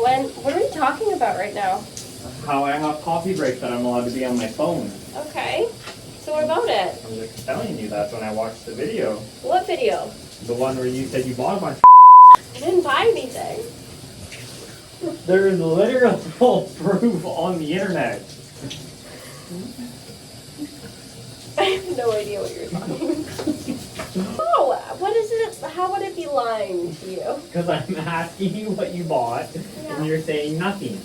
What are we talking about right now? How I have coffee breaks that I'm allowed to be on my phone. Okay. So what about it? I was like telling you that when I watched the video. What video? The one where you said you bought a bunch of I didn't buy anything. There is literal proof on the internet. I have no idea what you're talking about. Oh, what is it? How would it be lying to you? Because I'm asking you what you bought, and you're saying nothing.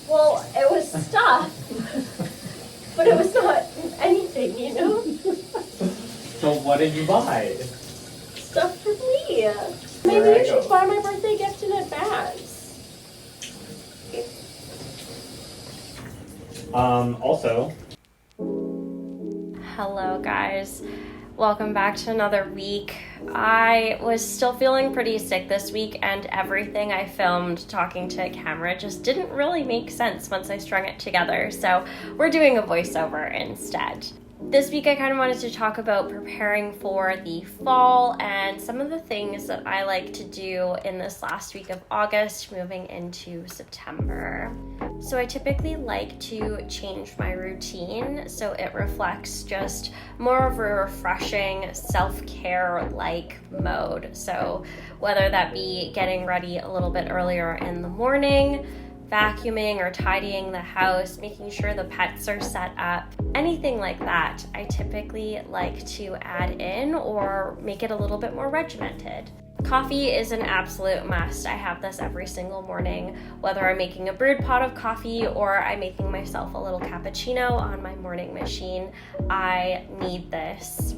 Well, it was stuff. But it was not anything, you know? So what did you buy? Stuff for me. Maybe you should buy my birthday gift in advance. Also. Hello guys, welcome back to another week. I was still feeling pretty sick this week and everything I filmed talking to a camera just didn't really make sense once I strung it together, so we're doing a voiceover instead. This week I kind of wanted to talk about preparing for the fall and some of the things that I like to do in this last week of August moving into September. So I typically like to change my routine so it reflects just more of a refreshing self-care like mode. So whether that be getting ready a little bit earlier in the morning, vacuuming or tidying the house, making sure the pets are set up, anything like that, I typically like to add in or make it a little bit more regimented. Coffee is an absolute must. I have this every single morning, whether I'm making a brewed pot of coffee or I'm making myself a little cappuccino on my morning machine. I need this.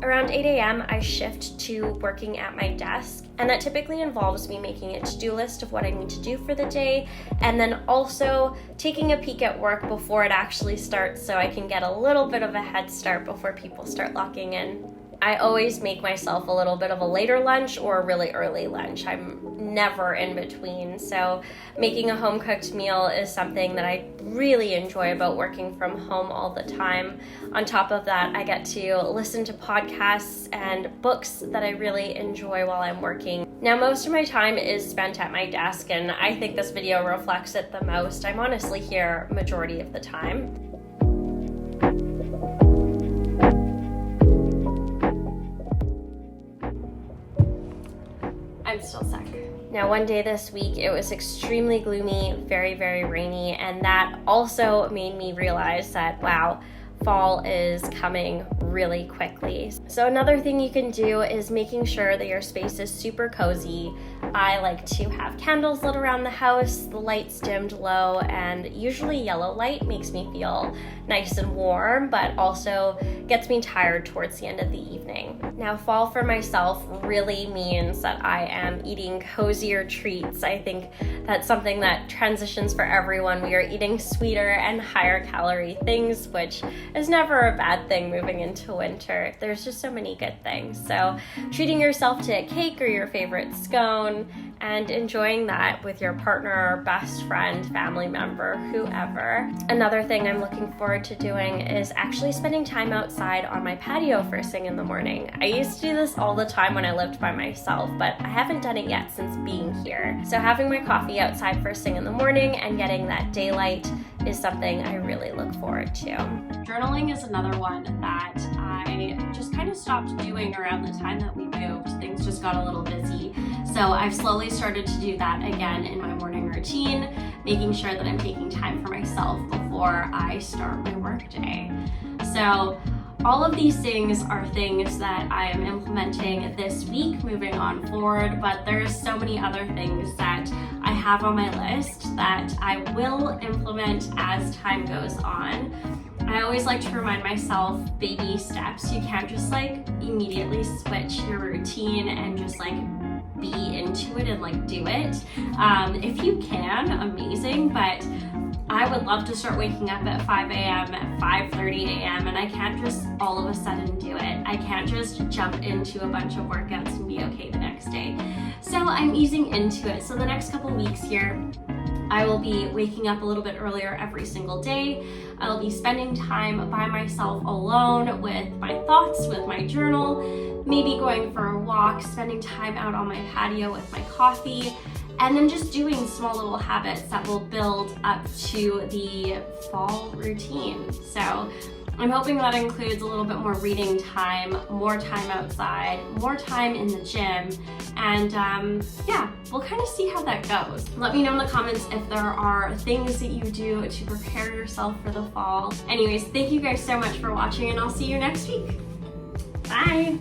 Around 8 a.m., I shift to working at my desk, and that typically involves me making a to-do list of what I need to do for the day, and then also taking a peek at work before it actually starts so I can get a little bit of a head start before people start locking in. I always make myself a little bit of a later lunch or a really early lunch. I'm never in between, so making a home-cooked meal is something that I really enjoy about working from home all the time. On top of that, I get to listen to podcasts and books that I really enjoy while I'm working. Now, most of my time is spent at my desk, and I think this video reflects it the most. I'm honestly here majority of the time. I'm still sick. Now, one day this week, it was extremely gloomy, very, very rainy, and that also made me realize that, wow, fall is coming really quickly. So another thing you can do is making sure that your space is super cozy. I like to have candles lit around the house, the lights dimmed low, and usually yellow light makes me feel nice and warm, but also gets me tired towards the end of the evening. Now, fall for myself really means that I am eating cozier treats. I think that's something that transitions for everyone. We are eating sweeter and higher calorie things, which is never a bad thing moving into winter. There's just so many good things. So treating yourself to a cake or your favorite scone and enjoying that with your partner, best friend, family member, whoever. Another thing I'm looking forward to doing is actually spending time outside on my patio first thing in the morning. I used to do this all the time when I lived by myself, but I haven't done it yet since being here. So having my coffee outside first thing in the morning and getting that daylight is something I really look forward to. Journaling is another one that I just kind of stopped doing around the time that we moved. Things just got a little busy. So I've slowly started to do that again in my morning routine, making sure that I'm taking time for myself before I start my workday. So all of these things are things that I am implementing this week moving on forward, but there's so many other things that I have on my list that I will implement as time goes on. I always like to remind myself baby steps. You can't just like immediately switch your routine and just like be into it and like do it. If you can, amazing, but I would love to start waking up at 5 a.m., at 5:30 a.m., and I can't just all of a sudden do it. I can't just jump into a bunch of workouts and be okay the next day. So I'm easing into it. So the next couple weeks here, I will be waking up a little bit earlier every single day. I'll be spending time by myself alone with my thoughts, with my journal, maybe going for a walk, spending time out on my patio with my coffee, and then just doing small little habits that will build up to the fall routine. So I'm hoping that includes a little bit more reading time, more time outside, more time in the gym, and yeah, we'll kind of see how that goes. Let me know in the comments if there are things that you do to prepare yourself for the fall. Anyways, thank you guys so much for watching, and I'll see you next week. Bye!